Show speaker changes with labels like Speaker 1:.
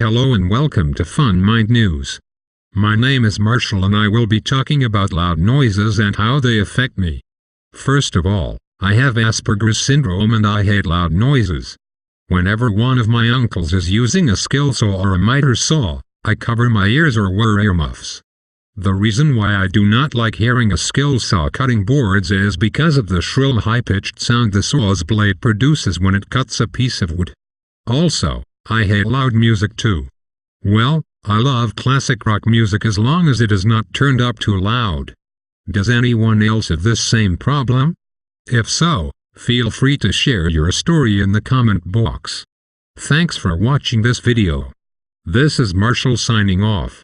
Speaker 1: Hello and welcome to Fun Mind News. My name is Marshall and I will be talking about loud noises and how they affect me. First of all, I have Asperger's syndrome and I hate loud noises. Whenever one of my uncles is using a skill saw or a miter saw, I cover my ears or wear earmuffs. The reason why I do not like hearing a skill saw cutting boards is because of the shrill high-pitched sound the saw's blade produces when it cuts a piece of wood. Also, I hate loud music too. Well, I love classic rock music as long as it is not turned up too loud. Does anyone else have this same problem? If so, feel free to share your story in the comment box. Thanks for watching this video. This is Marshall signing off.